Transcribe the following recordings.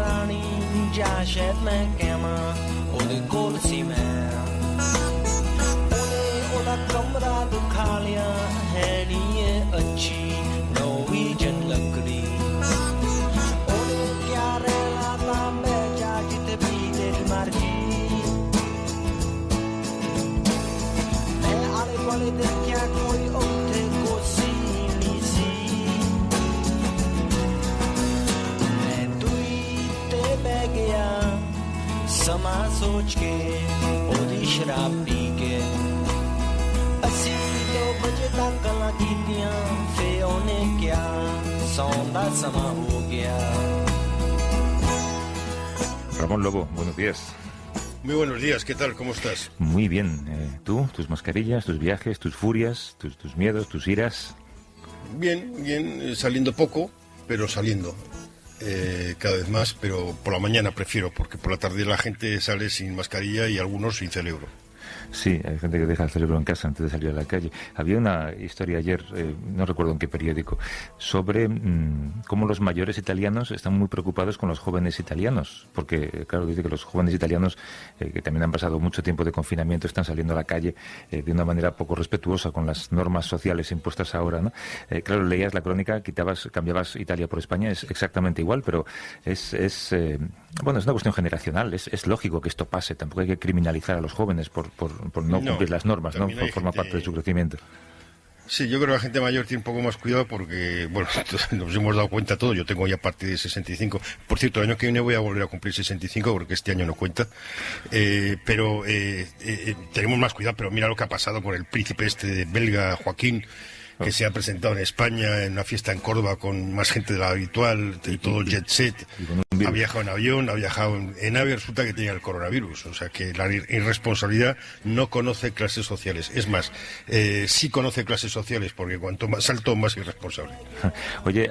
ਰਾਣੀ ਜਾ ਸ਼ਾਇਦ ਮੈਂ ਕਹਾਂ ਉਹਦੇ ਕੋਲ ਸੀ ਮੈਂ ਉਹਨੇ ਉਹਦਾ ਕਮਰਾ ਦਿਖਾ ਲਿਆ ਹੈ ਨਹੀਂ ਇਹ ਅੱਛੀ ਨੌਵੀਜਨ ਲੱਗਦੀ ਉਹਨੇ ਕਿਆ ਰਹਿਣਾ ਤਾਂ ਮੈਂ ਜਾ ਜਿੱਥੇ ਵੀ ਤੇਰੀ ਮਰਜ਼ੀ ਮੈਂ ਆਲੇ ਦੁਆਲੇ ਦੇਖਿਆ ਕੋਈ ਉੱਥੇ ਕੋਸੀ ਨਹੀਂ ਸੀ ਮੈਂ ਦੂਈ ਤੇ ਬਹਿ ਗਿਆ ਸਮਾਂ ਸੋਚ ਕੇ ਉਹਦੀ ਸ਼ਰਾਬ ਪੀ ਕੇ ਅਸੀਂ 2 ਵਜੇ ਤੱਕ ਗੱਲਾਂ ਕੀਤੀਆਂ ਫੇ ਉਹਨੇ ਕਿਹਾ ਸੌਣ ਦਾ ਸਮਾਂ ਹੋ ਗਿਆ Ramón Lobo, buenos días. Muy buenos días, ¿qué tal? ¿Cómo estás? Muy bien. ¿Tú? ¿Tus mascarillas, tus viajes, tus furias, tus miedos, tus iras? Bien, saliendo poco, pero saliendo. Cada vez más, pero por la mañana prefiero, porque por la tarde la gente sale sin mascarilla y algunos sin cerebro. Sí, hay gente que deja el cerebro en casa antes de salir a la calle. Había una historia ayer, no recuerdo en qué periódico, sobre cómo los mayores italianos están muy preocupados con los jóvenes italianos, porque, claro, dice que los jóvenes italianos, que también han pasado mucho tiempo de confinamiento, están saliendo a la calle de una manera poco respetuosa con las normas sociales impuestas ahora, ¿no? Claro, leías la crónica, cambiabas Italia por España, es exactamente igual, pero es una cuestión generacional, es lógico que esto pase, tampoco hay que criminalizar a los jóvenes por no cumplir las normas, ¿no? Forma parte de su crecimiento. Sí, yo creo que la gente mayor tiene un poco más cuidado porque, bueno, nos hemos dado cuenta todos, yo tengo ya a partir de 65, por cierto, el año que viene voy a volver a cumplir 65 porque este año no cuenta, pero tenemos más cuidado, pero mira lo que ha pasado con el príncipe belga Joaquín, que se ha presentado en España en una fiesta en Córdoba con más gente de la habitual, de todo el jet set, ha viajado en avión, ha viajado en ave, resulta que tenía el coronavirus, o sea que la irresponsabilidad no conoce clases sociales, es más, sí conoce clases sociales porque cuanto más alto, más irresponsable. Oye,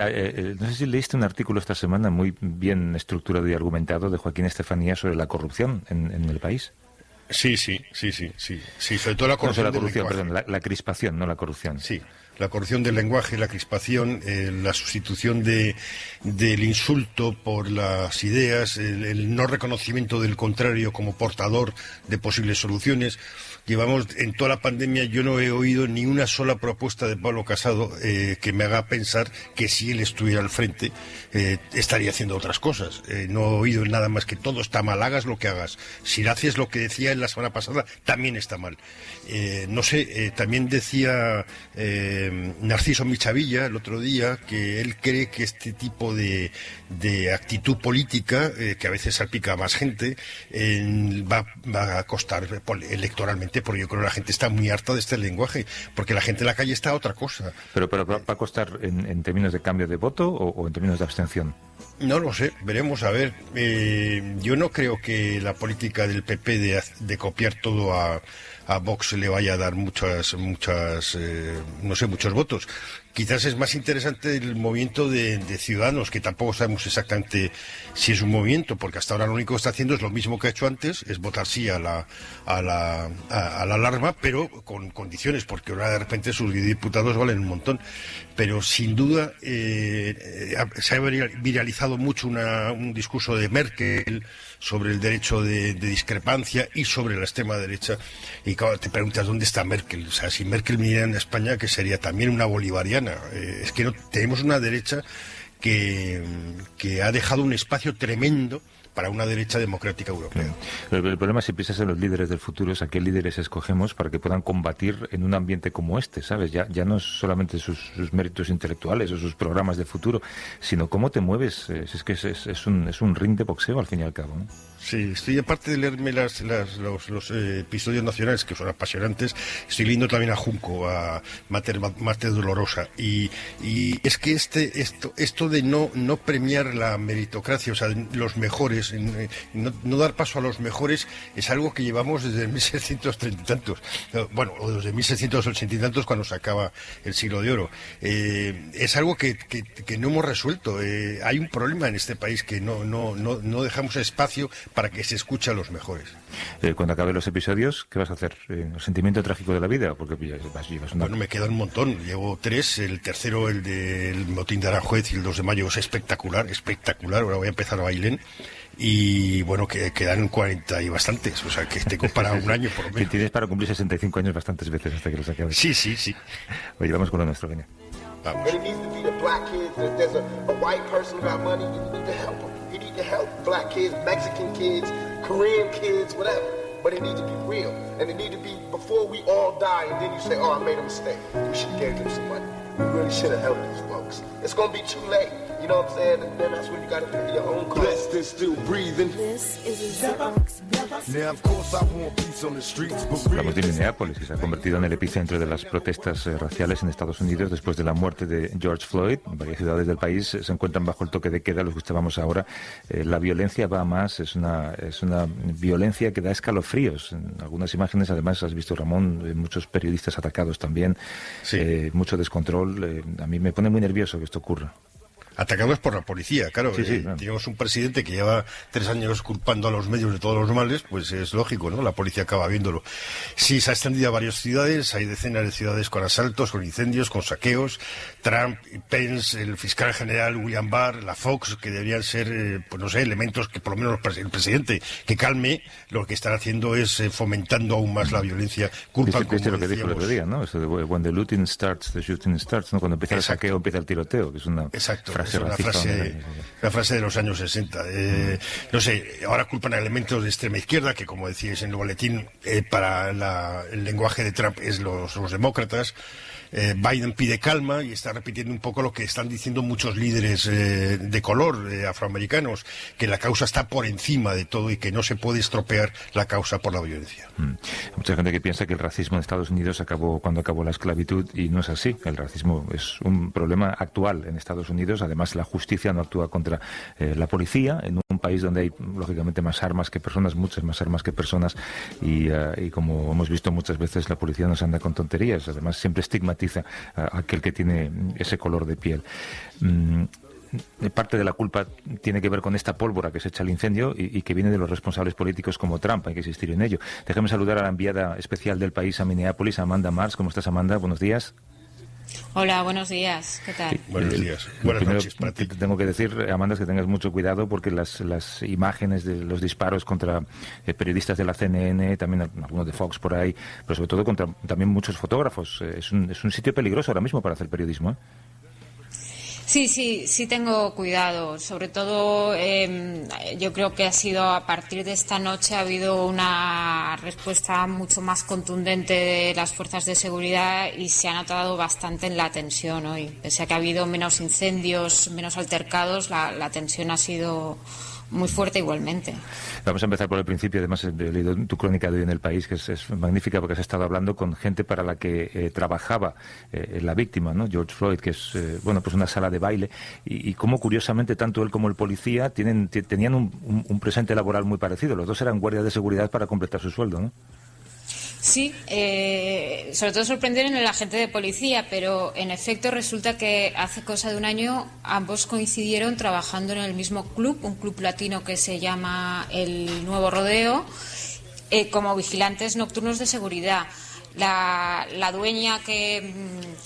no sé si leíste un artículo esta semana muy bien estructurado y argumentado de Joaquín Estefanía sobre la corrupción en el país. Sí, sobre todo la corrupción. La crispación, no la corrupción. Sí, la corrupción del lenguaje, la crispación, la sustitución del insulto por las ideas, el no reconocimiento del contrario como portador de posibles soluciones. Llevamos en toda la pandemia, yo no he oído ni una sola propuesta de Pablo Casado que me haga pensar que si él estuviera al frente estaría haciendo otras cosas. No he oído nada más que todo está mal, hagas lo que hagas. Si haces lo que decía en la semana pasada, también está mal. También decía Narciso Michavilla el otro día que él cree que este tipo de actitud política, que a veces salpica a más gente, va a costar electoralmente, porque yo creo que la gente está muy harta de este lenguaje, porque la gente en la calle está a otra cosa. ¿Pero ¿va a costar en términos de cambio de voto o en términos de abstención? No lo sé, veremos a ver. Yo no creo que la política del PP de copiar todo a Vox le vaya a dar muchos votos. Quizás es más interesante el movimiento de Ciudadanos, que tampoco sabemos exactamente si es un movimiento, porque hasta ahora lo único que está haciendo es lo mismo que ha hecho antes, es votar sí a la alarma, pero con condiciones, porque ahora de repente sus diputados valen un montón. Pero sin duda se ha viralizado mucho un discurso de Merkel sobre el derecho de discrepancia y sobre la extrema derecha. Y claro, te preguntas dónde está Merkel. O sea, si Merkel viniera en España, que sería también una bolivariana. Es que no tenemos una derecha que ha dejado un espacio tremendo para una derecha democrática europea. El problema, si piensas en los líderes del futuro, es a qué líderes escogemos para que puedan combatir en un ambiente como este, ¿sabes? Ya no es solamente sus méritos intelectuales o sus programas de futuro, sino cómo te mueves. Es que es un ring de boxeo, al fin y al cabo, ¿no? Sí, estoy, aparte de leerme los episodios nacionales, que son apasionantes, estoy leyendo también a Junco, a Mater Dolorosa, y es que esto de no premiar la meritocracia, o sea, los mejores, mejores, no dar paso a los mejores, es algo que llevamos desde 1630 y tantos, bueno, o desde 1680 y tantos, cuando se acaba el siglo de oro. Es algo que no hemos resuelto. Hay un problema en este país, que no dejamos espacio para que se escuche a los mejores. Cuando acaben los episodios, ¿qué vas a hacer? ¿El sentimiento trágico de la vida? Porque llevas una... Bueno, me quedan un montón. Llevo 3. El tercero, el del motín de Aranjuez y el 2 de mayo, es espectacular. Ahora voy a empezar a Bailén. Y bueno, que quedan 40 y bastantes. O sea, que tengo para un año por lo menos. Tienes para cumplir 65 años bastantes veces hasta que los acabes. Sí. Oye, vamos con lo nuestro, venga. Vamos. Korean kids, whatever, but it needs to be real, and it needs to be before we all die, and then you say, oh, I made a mistake. We should have gave them some money. We really should have helped these folks. It's gonna be too late, you know what I'm saying? And then that's when you gotta pick your own call. Blessed and still breathing. This is a now, of course, I want peace on the streets, but hablamos de Minneapolis, que se ha convertido en el epicentro de las protestas raciales en Estados Unidos después de la muerte de George Floyd. Varias ciudades del país se encuentran bajo el toque de queda, los que estábamos ahora. La violencia va a más, es una violencia que da escalofríos. En algunas imágenes, además, has visto, Ramón, muchos periodistas atacados también, sí. Mucho descontrol. A mí me pone muy nervioso que esto ocurra. Atacados por la policía, claro. Sí, claro. Tenemos un presidente que lleva 3 años culpando a los medios de todos los males, pues es lógico, ¿no? La policía acaba viéndolo. Sí, se ha extendido a varias ciudades, hay decenas de ciudades con asaltos, con incendios, con saqueos. Trump, Pence, el fiscal general William Barr, la Fox, que deberían ser, pues no sé, elementos que por lo menos el presidente que calme, lo que están haciendo es fomentando aún más la violencia. Culpan, como lo que dijo el otro día, ¿no? Eso de when the looting starts, the shooting starts, ¿no? Cuando empieza el saqueo, empieza el tiroteo, que es una... Exacto. Es una frase de los años 60. No sé, ahora culpan a elementos de extrema izquierda, que como decíais en el boletín, para el lenguaje de Trump es los demócratas. Biden pide calma y está repitiendo un poco lo que están diciendo muchos líderes de color, afroamericanos, que la causa está por encima de todo y que no se puede estropear la causa por la violencia. Mucha gente que piensa que el racismo en Estados Unidos acabó cuando acabó la esclavitud, y no es así. El racismo es un problema actual en Estados Unidos. Además, la justicia no actúa contra la policía en un país donde hay, lógicamente, más armas que personas, muchas más armas que personas, y como hemos visto muchas veces, la policía no se anda con tonterías. Además, siempre estigmatiza a aquel que tiene ese color de piel. Parte de la culpa tiene que ver con esta pólvora que se echa al incendio y que viene de los responsables políticos como Trump. Hay que insistir en ello. Déjame saludar a la enviada especial del país a Minneapolis, Amanda Marks. ¿Cómo estás, Amanda? Buenos días. Hola, buenos días. ¿Qué tal? Buenos días. Buenas noches para ti. Tengo que decir, Amanda, es que tengas mucho cuidado, porque las imágenes de los disparos contra periodistas de la CNN, también algunos de Fox por ahí, pero sobre todo contra también muchos fotógrafos. Es un sitio peligroso ahora mismo para hacer periodismo, ¿eh? Sí tengo cuidado. Sobre todo, yo creo que ha sido a partir de esta noche ha habido una respuesta mucho más contundente de las fuerzas de seguridad y se ha notado bastante en la tensión hoy. Pese a que ha habido menos incendios, menos altercados, la tensión ha sido muy fuerte igualmente. Vamos a empezar por el principio. Además, he leído tu crónica de hoy en El País, que es magnífica, porque has estado hablando con gente para la que trabajaba la víctima, ¿no? George Floyd, que es pues una sala de baile, y cómo curiosamente tanto él como el policía tenían un presente laboral muy parecido. Los dos eran guardias de seguridad para completar su sueldo, ¿no? Sí, sobre todo sorprendieron en el agente de policía, pero en efecto resulta que hace cosa de un año ambos coincidieron trabajando en el mismo club, un club latino que se llama el Nuevo Rodeo, como vigilantes nocturnos de seguridad. La dueña que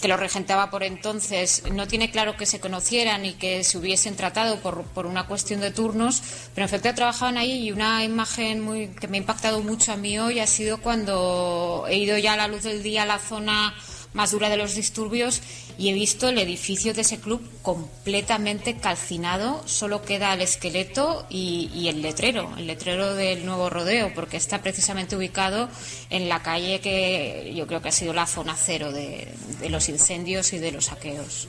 lo regentaba por entonces no tiene claro que se conocieran y que se hubiesen tratado por una cuestión de turnos, pero en efecto trabajaban ahí, y una imagen que me ha impactado mucho a mí hoy ha sido cuando he ido ya a la luz del día a la zona más dura de los disturbios y he visto el edificio de ese club completamente calcinado. Solo queda el esqueleto y el letrero del Nuevo Rodeo, porque está precisamente ubicado en la calle que yo creo que ha sido la zona cero de los incendios y de los saqueos.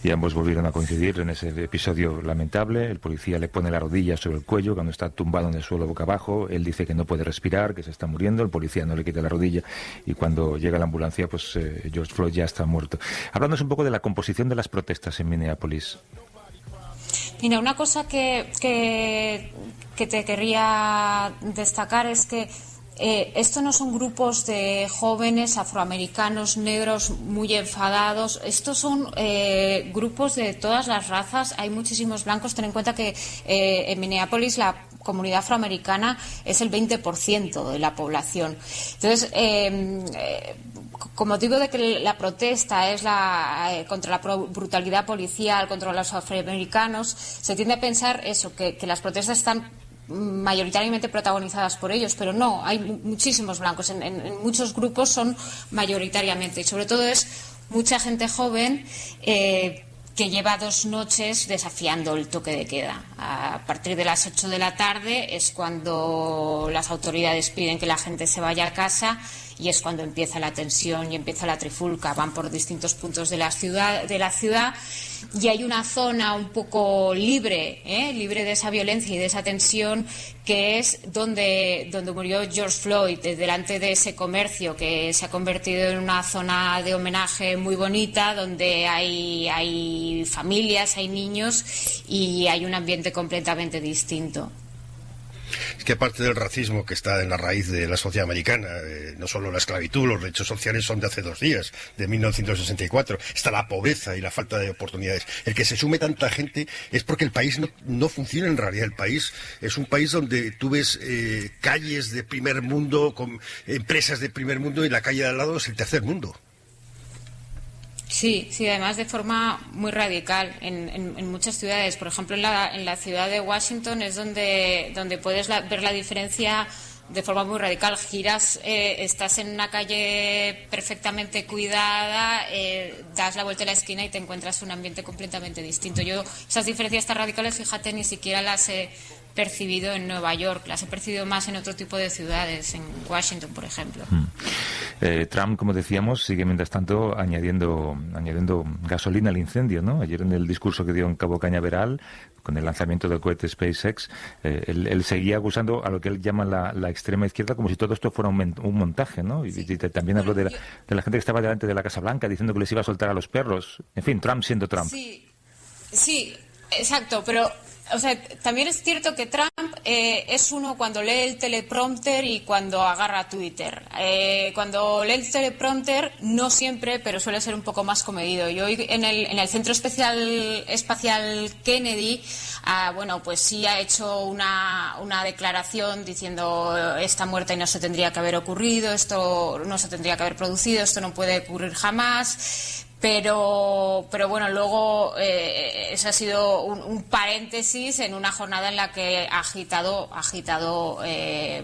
Y ambos volvieron a coincidir en ese episodio lamentable. El policía le pone la rodilla sobre el cuello cuando está tumbado en el suelo boca abajo. Él dice que no puede respirar, que se está muriendo. El policía no le quita la rodilla, y cuando llega la ambulancia, pues George Floyd ya está muerto. Hablándonos un poco de la composición de las protestas en Minneapolis. Mira, una cosa que te querría destacar es que estos no son grupos de jóvenes afroamericanos negros muy enfadados. Estos son grupos de todas las razas. Hay muchísimos blancos. Ten en cuenta que en Minneapolis la comunidad afroamericana es el 20% de la población. Entonces, como digo de que la protesta es contra la brutalidad policial, contra los afroamericanos, se tiende a pensar eso, que las protestas están mayoritariamente protagonizadas por ellos, pero no, hay muchísimos blancos, en muchos grupos son mayoritariamente, y sobre todo es mucha gente joven que lleva 2 noches desafiando el toque de queda. A partir de las 8 de la tarde es cuando las autoridades piden que la gente se vaya a casa, y es cuando empieza la tensión y empieza la trifulca. Van por distintos puntos de la ciudad y hay una zona un poco libre de esa violencia y de esa tensión, que es donde murió George Floyd, delante de ese comercio que se ha convertido en una zona de homenaje muy bonita, donde hay familias, hay niños y hay un ambiente completamente distinto. Es que aparte del racismo que está en la raíz de la sociedad americana, no solo la esclavitud, los derechos sociales son de hace 2 días, de 1964, está la pobreza y la falta de oportunidades. El que se sume tanta gente es porque el país no funciona en realidad. El país es un país donde tú ves calles de primer mundo, con empresas de primer mundo, y la calle de al lado es el tercer mundo. Sí, además de forma muy radical en muchas ciudades. Por ejemplo, en la ciudad de Washington es donde puedes ver la diferencia de forma muy radical. Giras, estás en una calle perfectamente cuidada, das la vuelta a la esquina y te encuentras un ambiente completamente distinto. Yo esas diferencias tan radicales, fíjate, ni siquiera las he percibido en Nueva York, las he percibido más en otro tipo de ciudades, en Washington, por ejemplo. Trump, como decíamos, sigue mientras tanto añadiendo gasolina al incendio, ¿no? Ayer en el discurso que dio en Cabo Cañaveral, con el lanzamiento del cohete SpaceX, él seguía acusando a lo que él llama la extrema izquierda como si todo esto fuera un montaje, ¿no? Y también habló de la gente que estaba delante de la Casa Blanca diciendo que les iba a soltar a los perros. En fin, Trump siendo Trump. Sí, exacto, pero o sea, también es cierto que Trump es uno cuando lee el teleprompter y cuando agarra Twitter. Cuando lee el teleprompter, no siempre, pero suele ser un poco más comedido. Y hoy en el Centro Espacial Kennedy, pues sí ha hecho una declaración diciendo esta muerte no se tendría que haber ocurrido, esto no se tendría que haber producido, esto no puede ocurrir jamás. Pero bueno, luego eso ha sido un paréntesis en una jornada en la que ha agitado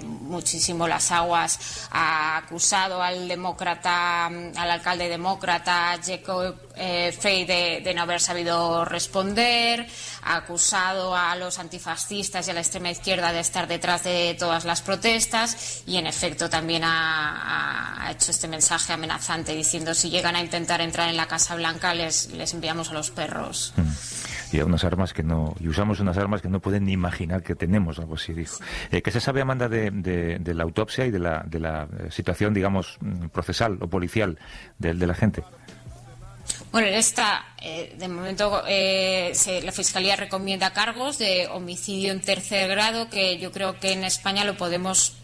muchísimo las aguas. Ha acusado al alcalde demócrata Jacob Frey de no haber sabido responder. Ha acusado a los antifascistas y a la extrema izquierda de estar detrás de todas las protestas, y en efecto también ha hecho este mensaje amenazante diciendo: si llegan a intentar entrar en la Casa Blanca les enviamos a los perros. Y usamos unas armas que no pueden ni imaginar que tenemos, algo así dijo. ¿Qué se sabe, Amanda, de la autopsia y de la situación, digamos, procesal o policial de la gente? Bueno, de momento la Fiscalía recomienda cargos de homicidio en tercer grado, que yo creo que en España lo podemos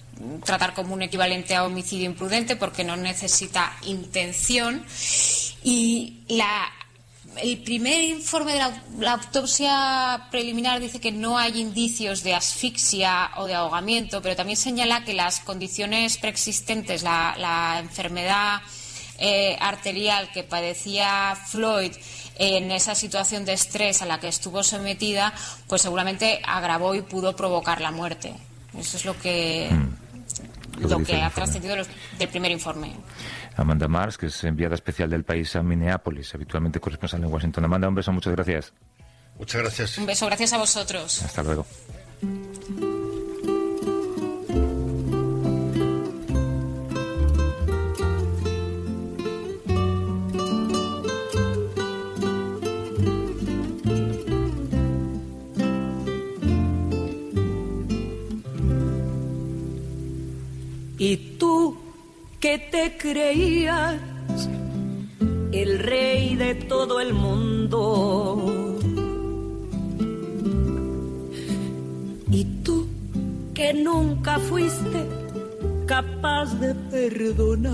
tratar como un equivalente a homicidio imprudente porque no necesita intención. Y el primer informe de la autopsia preliminar dice que no hay indicios de asfixia o de ahogamiento, pero también señala que las condiciones preexistentes, la enfermedad arterial que padecía Floyd en esa situación de estrés a la que estuvo sometida, pues seguramente agravó y pudo provocar la muerte. Eso es lo que ha trascendido del primer informe. Amanda Marx, que es enviada especial del País a Minneapolis, habitualmente corresponsal en Washington. Amanda, un beso, muchas gracias. Muchas gracias. Un beso, gracias a vosotros. Hasta luego. Y tú, que te creías el rey de todo el mundo, que nunca fuiste capaz de perdonar.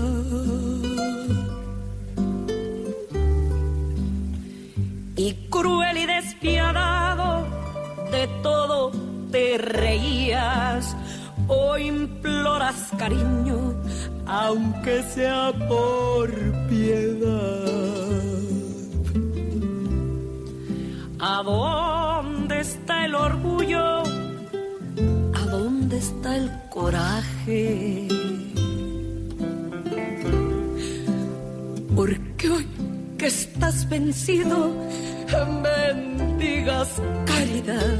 Y cruel y despiadado de todo te reías, hoy imploras cariño, aunque sea por piedad. ¿A dónde está el orgullo? ¿A dónde está el coraje? Porque hoy que estás vencido, mendigas caridad.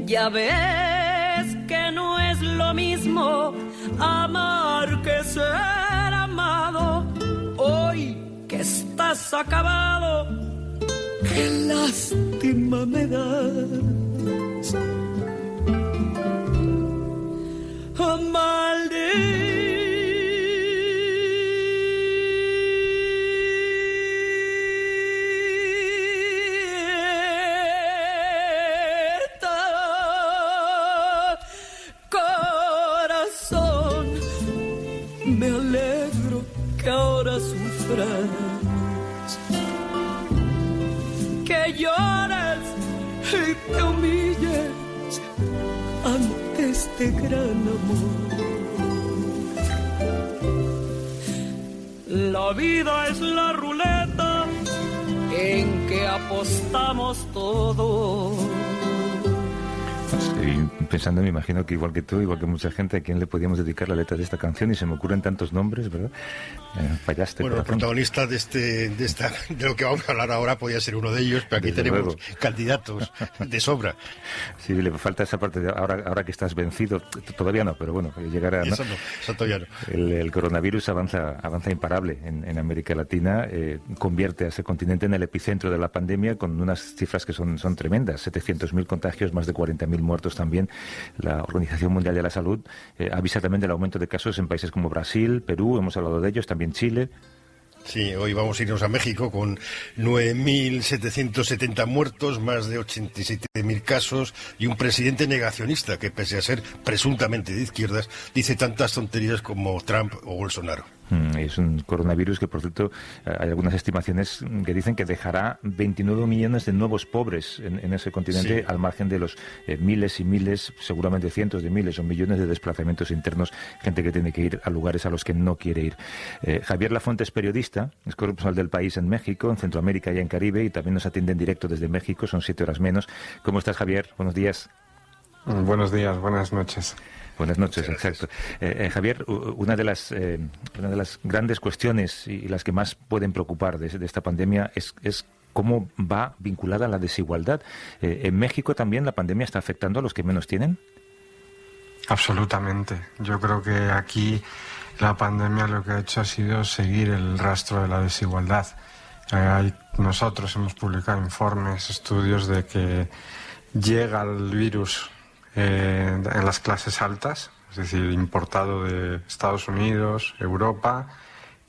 Ya ves que no es lo mismo amar que ser amado. Hoy que estás acabado, qué lástima me das. Me alegro que ahora sufras, que llores y te humilles ante este gran amor. La vida es la ruleta en que apostamos todos. Estoy pensando, me imagino que igual que tú, igual que mucha gente, ¿a quién le podíamos dedicar la letra de esta canción? Y se me ocurren tantos nombres, ¿verdad? Fallaste. Bueno, el protagonista de lo que vamos a hablar ahora podía ser uno de ellos, pero aquí Desde tenemos luego candidatos de sobra. Sí, le falta esa parte de ahora que estás vencido, todavía no, pero bueno, llegará, ¿no? Eso todavía no. El coronavirus avanza imparable en América Latina, convierte a ese continente en el epicentro de la pandemia con unas cifras que son tremendas, 700.000 contagios, más de 40.000 muertos también. La Organización Mundial de la Salud avisa también del aumento de casos en países como Brasil, Perú, hemos hablado de ellos, también Chile. Sí, hoy vamos a irnos a México con 9.770 muertos, más de 87.000 casos y un presidente negacionista que, pese a ser presuntamente de izquierdas, dice tantas tonterías como Trump o Bolsonaro. Es un coronavirus que, por cierto, hay algunas estimaciones que dicen que dejará 29 millones de nuevos pobres en ese continente, sí, al margen de los miles y miles, seguramente cientos de miles o millones de desplazamientos internos, gente que tiene que ir a lugares a los que no quiere ir. Javier Lafuente es periodista, es corresponsal del País en México, en Centroamérica y en Caribe, y también nos atiende en directo desde México, son 7 horas menos. ¿Cómo estás, Javier? Buenos días. Buenos días, buenas noches. Buenas noches, exacto. Javier, una de las grandes cuestiones y las que más pueden preocupar de esta pandemia es cómo va vinculada a la desigualdad. ¿En México también la pandemia está afectando a los que menos tienen? Absolutamente. Yo creo que aquí la pandemia lo que ha hecho ha sido seguir el rastro de la desigualdad. Nosotros hemos publicado informes, estudios de que llega el virus en las clases altas, es decir, importado de Estados Unidos, Europa,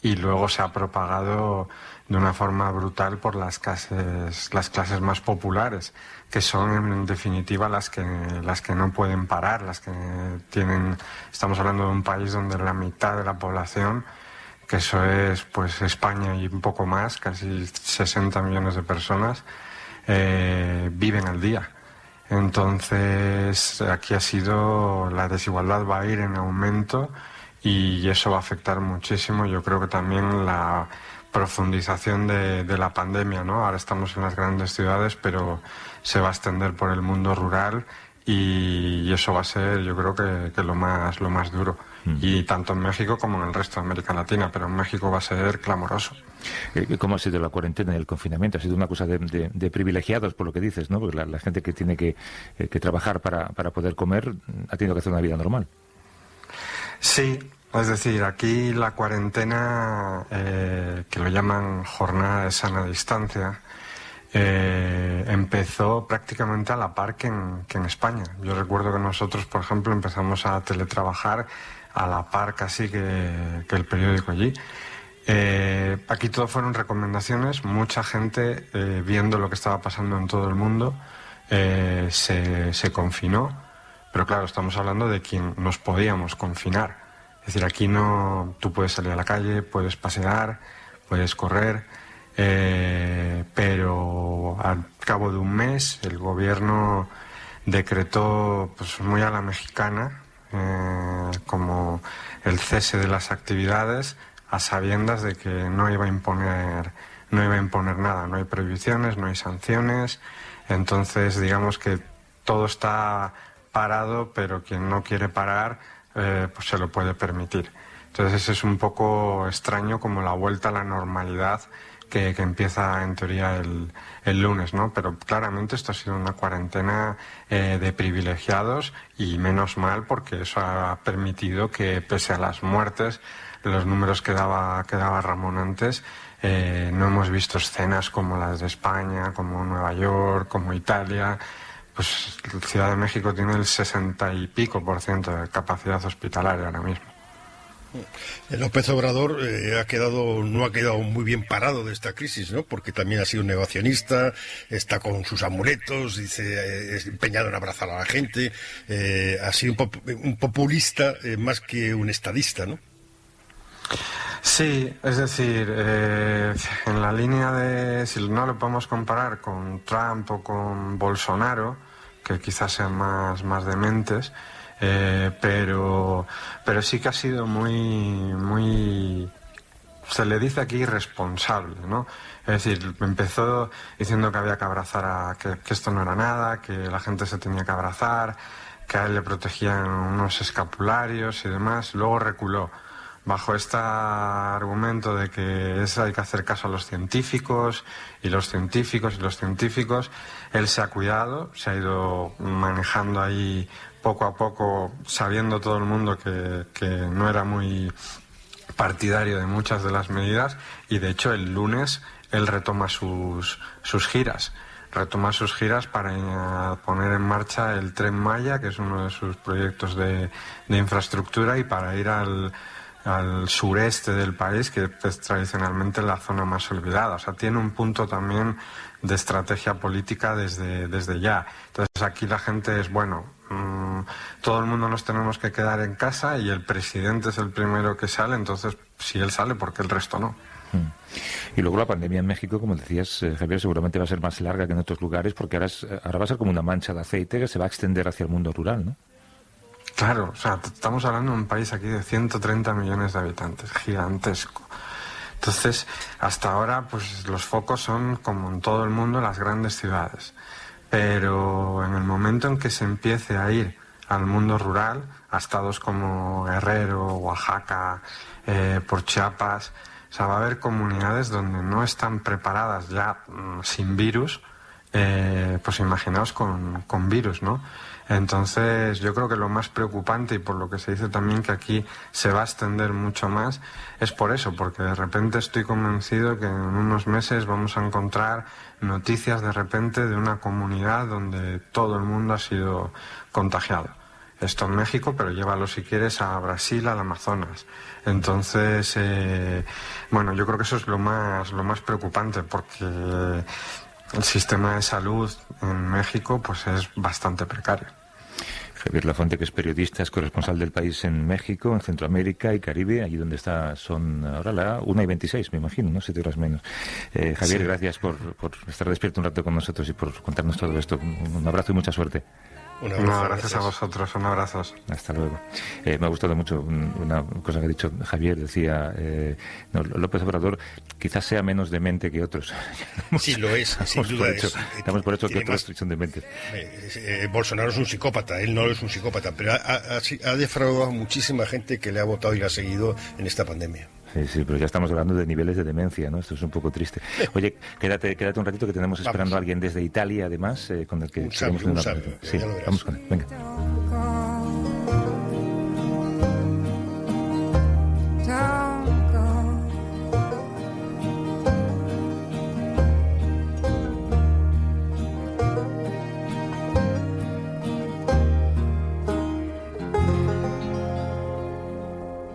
y luego se ha propagado de una forma brutal por las clases más populares, que son en definitiva las que no pueden parar, estamos hablando de un país donde la mitad de la población, que eso es pues España y un poco más, casi 60 millones de personas, viven al día. Entonces, aquí la desigualdad va a ir en aumento y eso va a afectar muchísimo. Yo creo que también la profundización de la pandemia, ¿no? Ahora estamos en las grandes ciudades, pero se va a extender por el mundo rural y eso va a ser, yo creo que lo más duro. Y tanto en México como en el resto de América Latina, pero en México va a ser clamoroso. ¿Cómo ha sido la cuarentena y el confinamiento? ¿Ha sido una cosa de privilegiados, por lo que dices, ¿no? Porque la gente que tiene que trabajar para poder comer ha tenido que hacer una vida normal. Sí, es decir, aquí la cuarentena, que lo llaman jornada de sana distancia, empezó prácticamente a la par que en España. Yo recuerdo que nosotros, por ejemplo, empezamos a teletrabajar a la par casi que el periódico allí. Aquí todo fueron recomendaciones, mucha gente viendo lo que estaba pasando en todo el mundo, se confinó, pero claro, estamos hablando de quien nos podíamos confinar. Es decir, aquí no, tú puedes salir a la calle, puedes pasear, puedes correr, pero al cabo de un mes el gobierno decretó, pues muy a la mexicana, como el cese de las actividades, a sabiendas de que no iba a imponer nada, no hay prohibiciones, no hay sanciones. Entonces, digamos que todo está parado, pero quien no quiere parar, pues se lo puede permitir. Entonces es un poco extraño como la vuelta a la normalidad que empieza en teoría el lunes, ¿no? Pero claramente esto ha sido una cuarentena de privilegiados, y menos mal, porque eso ha permitido que, pese a las muertes, los números que daba Ramón antes, no hemos visto escenas como las de España, como Nueva York, como Italia. Pues Ciudad de México tiene el 60 y pico % de capacidad hospitalaria ahora mismo. López Obrador no ha quedado muy bien parado de esta crisis, ¿no? Porque también ha sido negacionista, está con sus amuletos, dice, es empeñado en abrazar a la gente, ha sido un populista más que un estadista, ¿no? Sí, es decir, en la línea de, si no lo podemos comparar con Trump o con Bolsonaro, que quizás sean más dementes, pero sí que ha sido muy, se le dice aquí, irresponsable, ¿no? Es decir, empezó diciendo que había que abrazar, que esto no era nada, que la gente se tenía que abrazar, que a él le protegían unos escapularios y demás. Luego reculó bajo este argumento de que hay que hacer caso a los científicos, y los científicos. Él se ha cuidado, se ha ido manejando ahí poco a poco, sabiendo todo el mundo que no era muy partidario de muchas de las medidas, y de hecho el lunes él retoma sus giras. Retoma sus giras para poner en marcha el Tren Maya, que es uno de sus proyectos de infraestructura, y para ir al sureste del país, que es tradicionalmente la zona más olvidada. O sea, tiene un punto también de estrategia política desde ya. Entonces aquí la gente es, bueno, todo el mundo nos tenemos que quedar en casa, y el presidente es el primero que sale, entonces si él sale, ¿por qué el resto no? Y luego la pandemia en México, como decías, Javier, seguramente va a ser más larga que en otros lugares, porque ahora va a ser como una mancha de aceite que se va a extender hacia el mundo rural, ¿no? Claro, o sea, estamos hablando de un país aquí de 130 millones de habitantes, gigantesco. Entonces, hasta ahora, pues los focos son, como en todo el mundo, las grandes ciudades. Pero en el momento en que se empiece a ir al mundo rural, a estados como Guerrero, Oaxaca, por Chiapas, o sea, va a haber comunidades donde no están preparadas ya sin virus, pues imaginaos con virus, ¿no? Entonces yo creo que lo más preocupante, y por lo que se dice también que aquí se va a extender mucho más, es por eso, porque de repente estoy convencido que en unos meses vamos a encontrar noticias de repente de una comunidad donde todo el mundo ha sido contagiado. Esto en México, pero llévalo si quieres a Brasil, al Amazonas. Entonces, bueno, yo creo que eso es lo más preocupante, porque el sistema de salud en México pues es bastante precario. Javier Lafonte, que es periodista, es corresponsal del país en México, en Centroamérica y Caribe, allí donde está, son ahora la 1:26, me imagino, ¿no? 7 horas menos. Javier, sí, gracias por estar despierto un rato con nosotros y por contarnos todo esto. Un abrazo y mucha suerte. Un abrazo, gracias a vosotros, un abrazo. Hasta luego. Me ha gustado mucho una cosa que ha dicho Javier, decía, López Obrador quizás sea menos demente que otros. Sí, lo es, sin duda es. Damos por hecho que otros son dementes. Bolsonaro es un psicópata, él no es un psicópata, pero ha defraudado a muchísima gente que le ha votado y le ha seguido en esta pandemia. Sí, pero ya estamos hablando de niveles de demencia, ¿no? Esto es un poco triste. Oye, quédate un ratito, que tenemos esperando a alguien desde Italia, además, con el que queremos una... Sí, vamos con él, venga.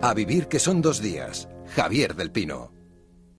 A vivir, que son 2 días. Javier del Pino.